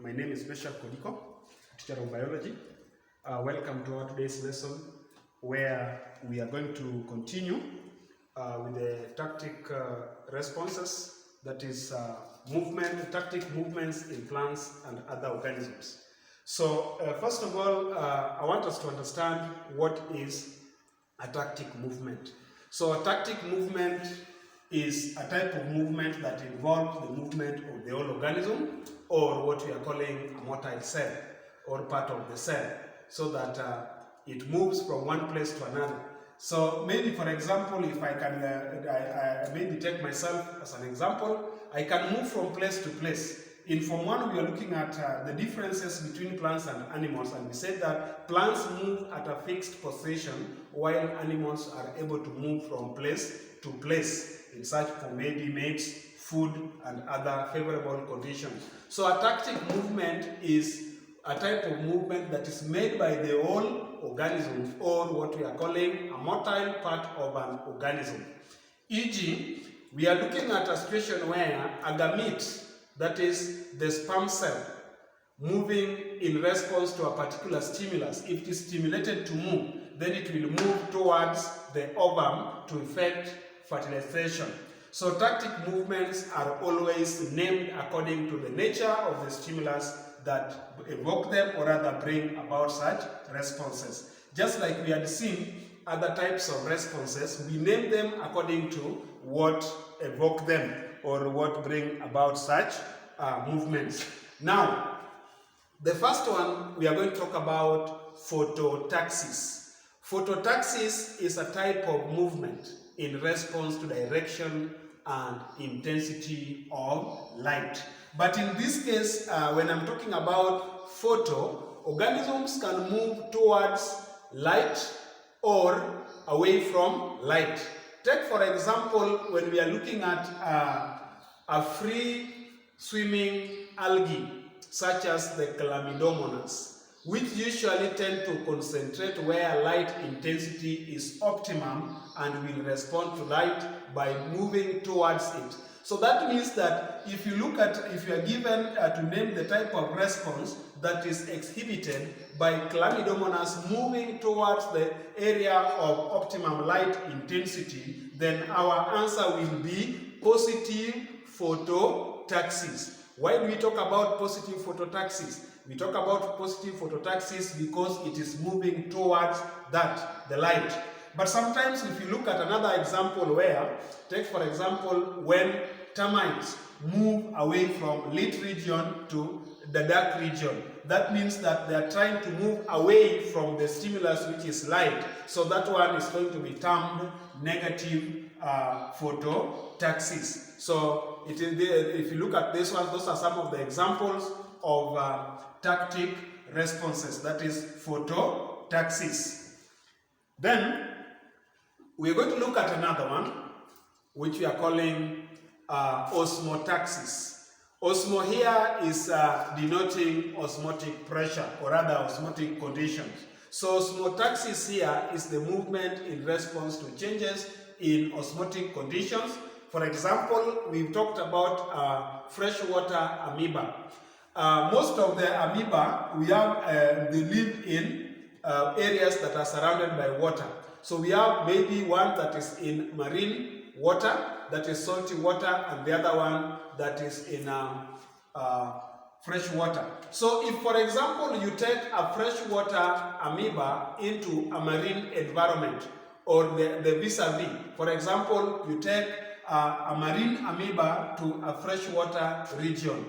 My name is Meshack Kodiko, teacher of biology. Welcome to our today's lesson, where we are going to continue with the tactic responses, that is tactic movements in plants and other organisms. So first of all, I want us to understand what is a tactic movement. So a tactic movement is a type of movement that involves the movement of the whole organism, or what we are calling a motile cell, or part of the cell, so that it moves from one place to another. So maybe, for example, if I can maybe take myself as an example, I can move from place to place. In Form 1, we are looking at the differences between plants and animals, and we said that plants move at a fixed position, while animals are able to move from place to place in search for maybe mates, food, and other favorable conditions. So a tactic movement is a type of movement that is made by the whole organism, or what we are calling a motile part of an organism. E.g., we are looking at a situation where a gamete, that is the sperm cell, moving in response to a particular stimulus. If it is stimulated to move, then it will move towards the ovum to effect fertilization. So tactic movements are always named according to the nature of the stimulus that evoke them, or rather bring about such responses. Just like we had seen other types of responses, we name them according to what evoke them, or what bring about such movements. Now, the first one, we are going to talk about phototaxis. Phototaxis is a type of movement in response to direction and intensity of light. But in this case, when I'm talking about photo, organisms can move towards light or away from light. Take, for example, when we are looking at a free swimming algae, such as the Chlamydomonas, which usually tend to concentrate where light intensity is optimum and will respond to light by moving towards it. So that means that if you are given to name the type of response that is exhibited by Chlamydomonas moving towards the area of optimum light intensity, then our answer will be positive phototaxis. Why do we talk about positive phototaxis? We talk about positive phototaxis because it is moving towards the light. But sometimes if you look at another example where, take for example, when termites move away from lit region to the dark region, that means that they are trying to move away from the stimulus, which is light. So that one is going to be termed negative phototaxis. So it is if you look at this one, those are some of the examples of tactic responses, that is phototaxis. Then we are going to look at another one, which we are calling osmotaxis. Osmo here is denoting osmotic pressure, or rather osmotic conditions. So osmotaxis here is the movement in response to changes in osmotic conditions. For example, we've talked about freshwater amoeba. Most of the amoeba, we have, they live in areas that are surrounded by water. So we have maybe one that is in marine water, that is salty water, and the other one that is in fresh water. So if, for example, you take a freshwater amoeba into a marine environment, or the vis-a-vis, for example, you take a marine amoeba to a freshwater region,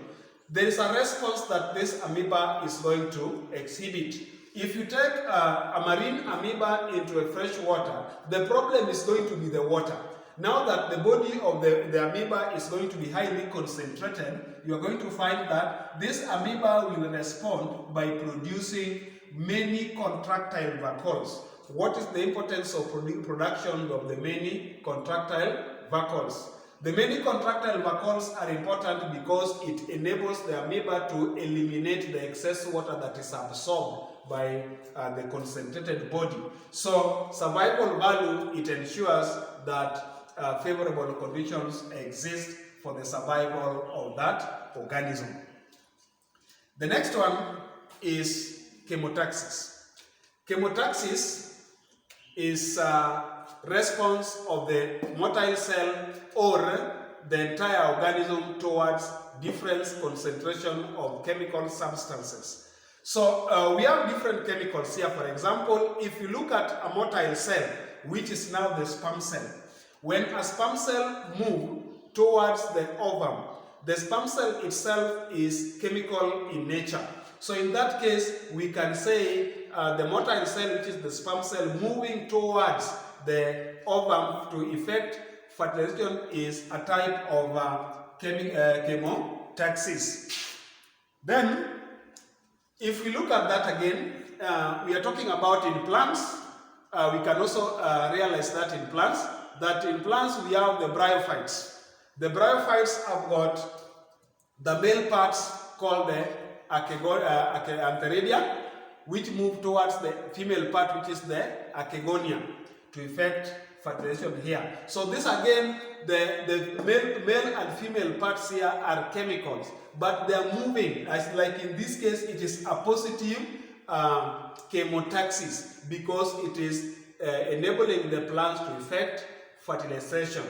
there is a response that this amoeba is going to exhibit. If you take a marine amoeba into a fresh water, the problem is going to be the water. Now that the body of the amoeba is going to be highly concentrated, you are going to find that this amoeba will respond by producing many contractile vacuoles. What is the importance of production of the many contractile vacuoles? The many contractile vacuoles are important because it enables the amoeba to eliminate the excess water that is absorbed by the concentrated body. So survival value, it ensures that favorable conditions exist for the survival of that organism. The next one is chemotaxis. Chemotaxis is response of the motile cell or the entire organism towards different concentration of chemical substances. So we have different chemicals here. For example, if you look at a motile cell, which is now the sperm cell, when a sperm cell moves towards the ovum, the sperm cell itself is chemical in nature. So in that case, we can say the motile cell, which is the sperm cell, moving towards the ovum to effect fertilization, is a type of chemotaxis. Then, if we look at that again, we are talking about in plants. We can also realize that in plants we have the bryophytes. The bryophytes have got the male parts called the antheridia, which move towards the female part, which is the achegonia, to effect fertilization here. So this again, the male and female parts here are chemicals, but they are moving, as like in this case, it is a positive chemotaxis, because it is enabling the plants to effect fertilization.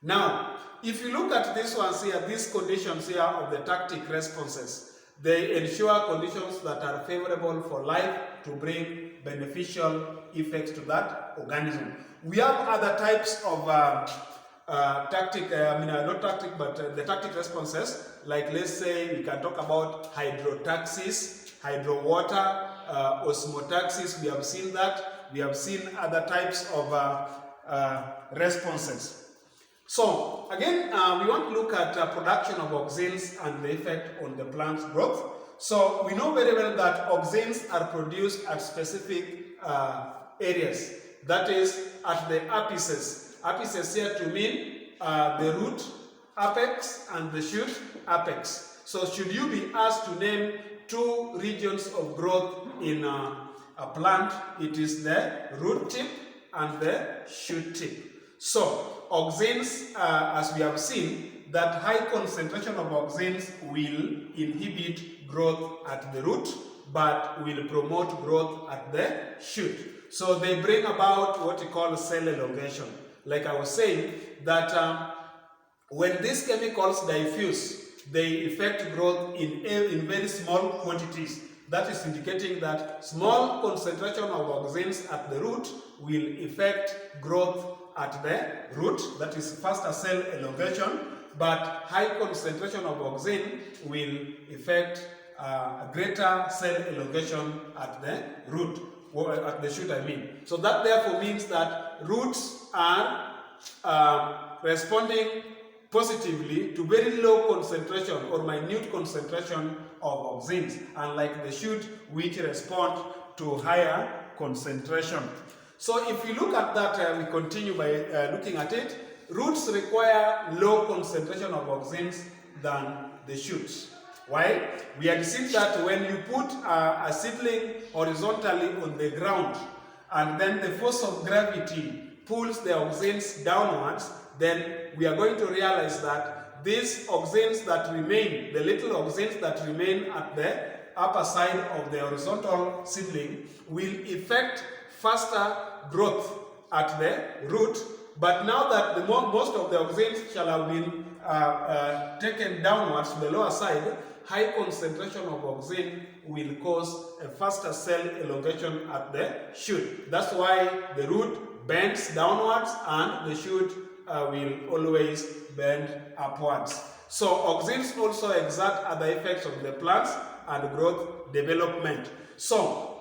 Now, if you look at these ones here, these conditions here of the tactic responses, they ensure conditions that are favorable for life to bring beneficial effects to that organism. We have other types of the tactic responses, like let's say we can talk about hydrotaxis, hydrowater, osmotaxis. We have seen that. We have seen other types of responses. So again, we want to look at production of auxins and the effect on the plant's growth. So we know very well that auxins are produced at specific areas. That is at the apices. Apices here to mean the root apex and the shoot apex. So should you be asked to name two regions of growth in a plant, it is the root tip and the shoot tip. So auxins, as we have seen, that high concentration of auxins will inhibit growth at the root, but will promote growth at the shoot. So they bring about what we call cell elongation. Like I was saying, that when these chemicals diffuse, they affect growth in very small quantities. That is indicating that small concentration of auxins at the root will affect growth at the root, that is faster cell elongation, but high concentration of auxin will affect greater cell elongation at the root, or at the shoot I mean. So that therefore means that roots are responding positively to very low concentration or minute concentration of auxins, unlike the shoot which respond to higher concentration. So if you look at that, we continue by looking at it. Roots require low concentration of auxins than the shoots. Why? We had seen that when you put a seedling horizontally on the ground, and then the force of gravity pulls the auxins downwards, then we are going to realize that these auxins that remain, the little auxins that remain at the upper side of the horizontal seedling, will effect faster growth at the root. But now that most of the auxins shall have been taken downwards to the lower side, high concentration of auxin will cause a faster cell elongation at the shoot. That's why the root bends downwards and the shoot will always bend upwards. So auxins also exert other effects on the plants and growth development. So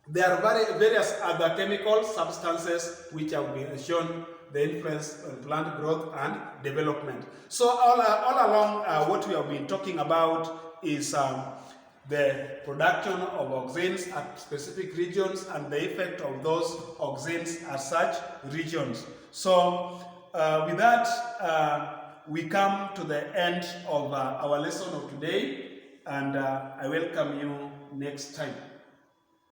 there are various other chemical substances which have been shown the influence on plant growth and development. So all along what we have been talking about is the production of auxins at specific regions and the effect of those auxins at such regions. So with that, we come to the end of our lesson of today, and I welcome you next time.